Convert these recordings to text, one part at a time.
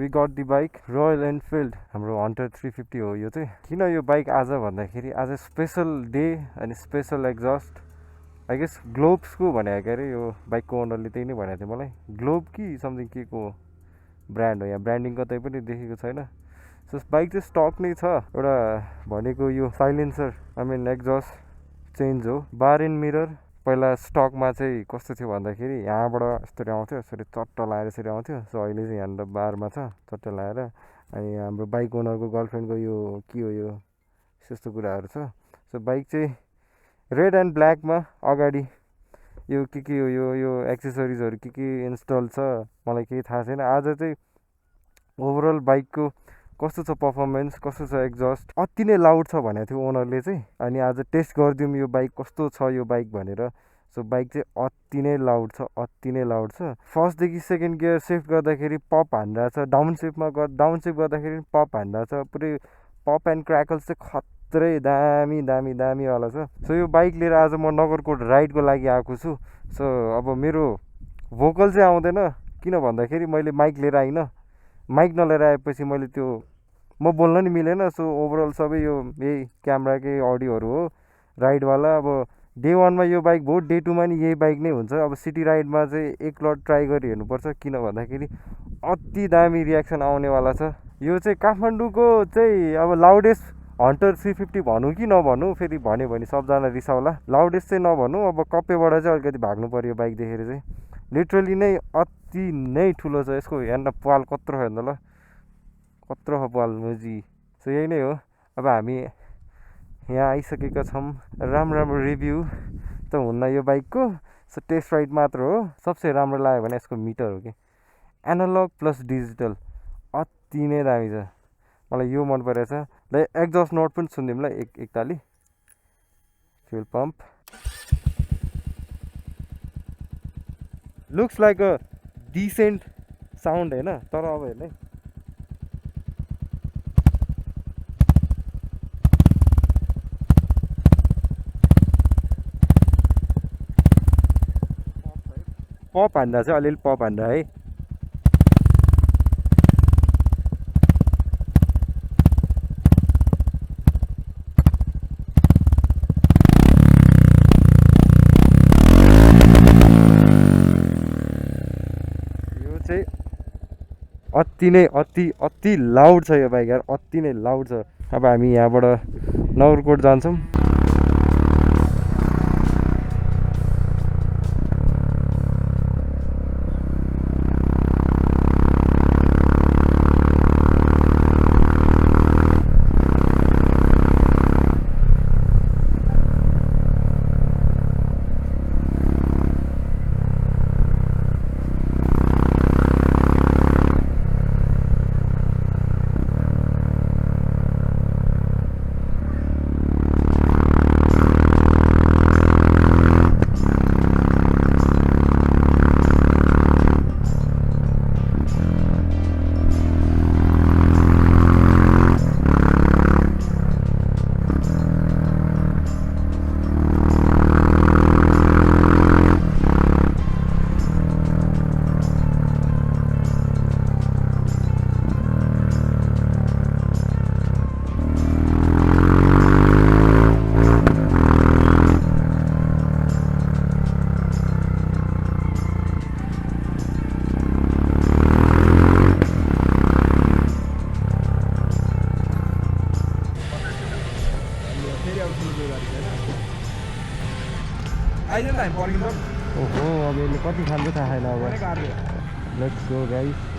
We got the bike Royal Enfield हाम्रो Hunter 350 हो यो चाहिँ। किन यो बाइक आज भन्दाखेरि आज स्पेसल डे अनि स्पेसल एक्जस्ट आई गेस ग्लोब्सको भनेको अरे यो बाइकको ओनरले त्यही नै भनेको थियो मलाई। ग्लोब कि समथिङ के को ब्रान्ड हो, यहाँ ब्रान्डिङ कतै पनि देखेको छैन। सो बाइक चाहिँ स्टक नै छ। एउटा भनेको यो silencer I mean exhaust change हो। बार एन्ड मिरर पहिला स्टकमा चाहिँ कस्तो थियो भन्दाखेरि यहाँबाट यसरी आउँथ्यो, यसरी चट्ट लगाएर यसरी आउँथ्यो। सो अहिले चाहिँ यहाँनिर बारमा छ चट्ट लगाएर। अनि हाम्रो बाइक ओनरको गर्लफ्रेन्डको यो के हो यो यस्तो कुराहरू छ। सो बाइक चाहिँ रेड एन्ड ब्ल्याकमा अगाडि यो के हो यो एक्सेसरिजहरू के इन्स्टल छ मलाई केही थाहा छैन। आज चाहिँ ओभरअल बाइकको कस्तो छ पर्फर्मेन्स, कस्तो छ एक्जस्ट, अति नै लाउड छ भनेको थियो ओनरले चाहिँ। अनि आज टेस्ट गरिदिउँ यो बाइक कस्तो छ यो बाइक भनेर। सो बाइक चाहिँ अति नै लाउड छ, अति नै लाउड छ। फर्स्टदेखि सेकेन्ड गियर सिफ्ट गर्दाखेरि पप हानिरहेको छ, डाउन सिफ्ट गर्दाखेरि पप हानिरहेको छ। पुरै पप एन्ड क्र्याकल्स चाहिँ खत्रै दामी दामी दामीवाला छ। सो यो बाइक लिएर आज म नगरकोट राइडको लागि आएको छु। सो अब मेरो भोकल चाहिँ आउँदैन, किन भन्दाखेरि मैले माइक लिएर आइनँ। माइक नलिएर आएपछि मैले त्यो म बोल्न नि मिलेन। सो ओभरअल सबै यो यही क्यामेराकै अडियोहरू हो राइडवाला। अब डे 1मा यो बाइक भयो, डे 2मा नि यही बाइक नै हुन्छ। अब सिटी राइडमा चाहिँ एक लट ट्राई गरी हेर्नुपर्छ, किन भन्दाखेरि अति दामी रियाक्सन आउनेवाला छ। यो चाहिँ काठमाडौँको चाहिँ अब लाउडेस्ट हन्टर 350 भनौँ कि नभनौँ, फेरि भन्यो भने सबजना रिसाउला। लाउडेस्ट चाहिँ नभनौँ, अब कप्पेबाट चाहिँ अलिकति भाग्नु पऱ्यो बाइक देखेर चाहिँ। लिटरली नै अति नै ठुलो छ। यसको हेर्न पाल कत्रो हेर्नु ल, कत्रो छ पाल मुजी। सो यही नै हो। अब हामी यहाँ आइसकेका छौँ। राम्रो रिभ्यू त हुन्न यो बाइकको। सो टेस्ट राइड मात्र हो। सबसे राम्रो लाग्यो भने यसको मिटर हो कि एनालग प्लस डिजिटल अति नै दामी छ, मलाई यो मन परेछ। ल एक्जस्ट नोट पनि सुनिदिउँ ल एकताली। Fuel pump looks like a decent sound होइन, तर अब हेर्नु पप हान्दा चाहिँ अलिअलि पप हान्दा है। यो चाहिँ अति नै अति लाउड छ यो बाइक यार, अति नै लाउड छ। अब हामी यहाँबाट नगरकोट जान्छौँ। ओहो अब यसले कति खान्छ थाहा छैन। अब लेट्स गो गाइस।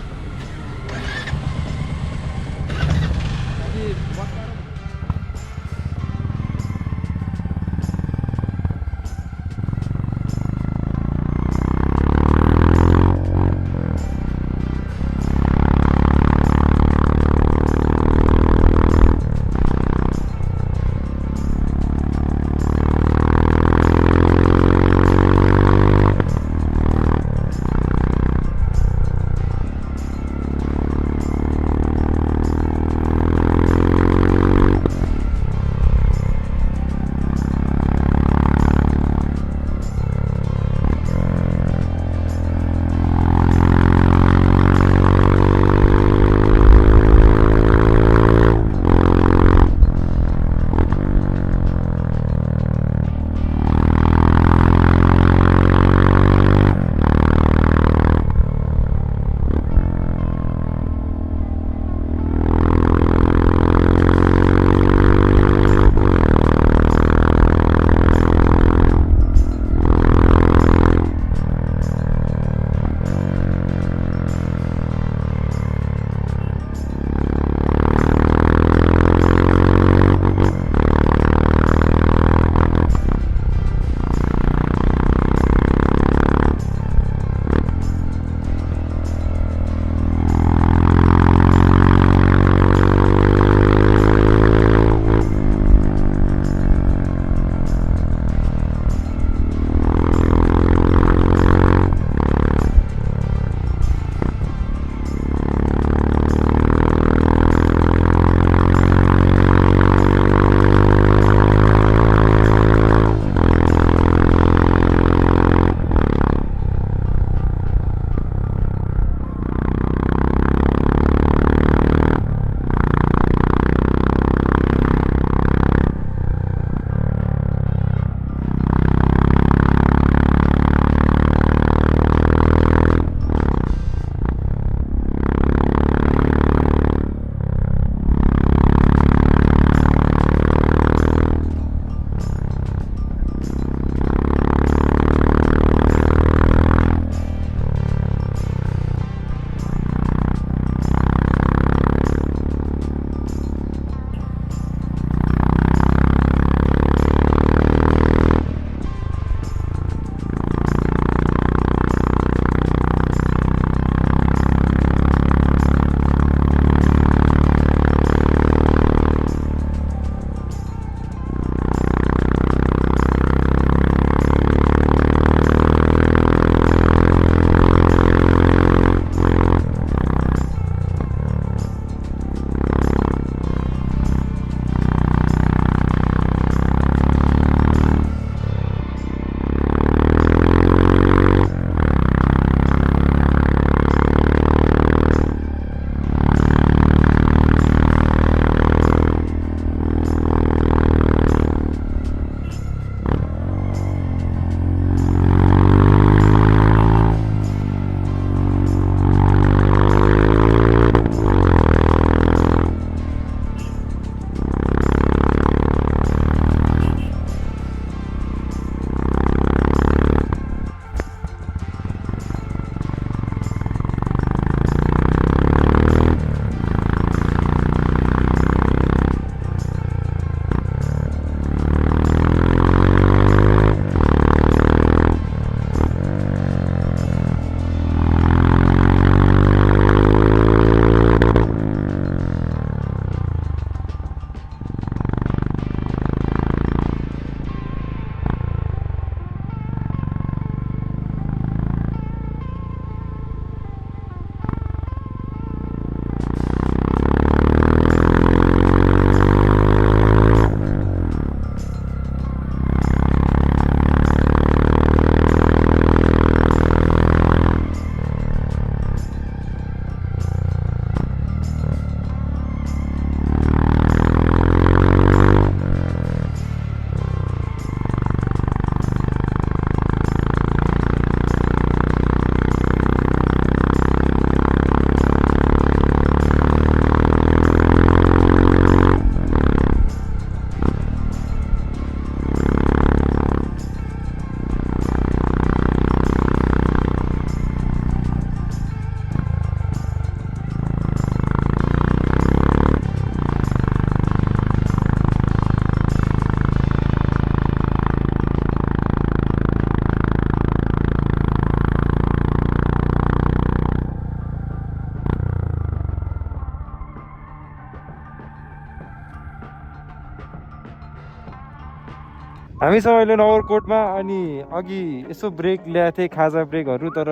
हामी सबैले नगरकोटमा अनि अघि यसो ब्रेक ल्याएको थिएँ खाजा ब्रेकहरू तर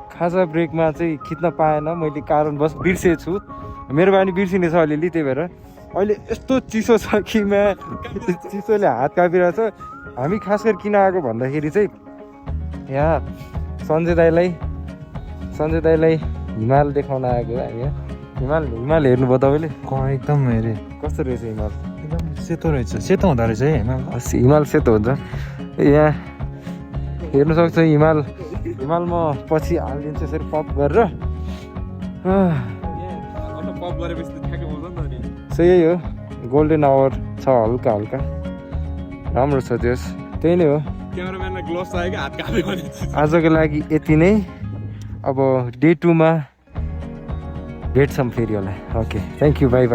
खाजा ब्रेकमा चाहिँ खिच्न पाएन मैले कारणवश बिर्सेछु मेरो पनि बिर्सिने छ अलिअलि त्यही भएर अहिले यस्तो चिसो छ कि चिसोले हात कापिरहेको छ हामी खास गरी किन आएको भन्दाखेरि चाहिँ यहाँ सञ्जय दाईलाई हिमाल देखाउन आएको हामी यहाँ हिमाल हेर्नुभयो तपाईँले एकदम हेरेँ कस्तो रहेछ हिमाल एकदम सेतो रहेछ सेतो हुँदो रहेछ है हिमाल सेतो हुन्छ यहाँ हेर्नु सक्छ हिमाल म पछि हालिदिन्छु यसरी पम्प गरेर यही हो गोल्डन आवर छ हल्का राम्रो छ त्यस त्यही नै हो आजको लागि यति नै अब डे 2 मा भेट्छौँ फेरि होला ओके थ्याङ्क यू बाई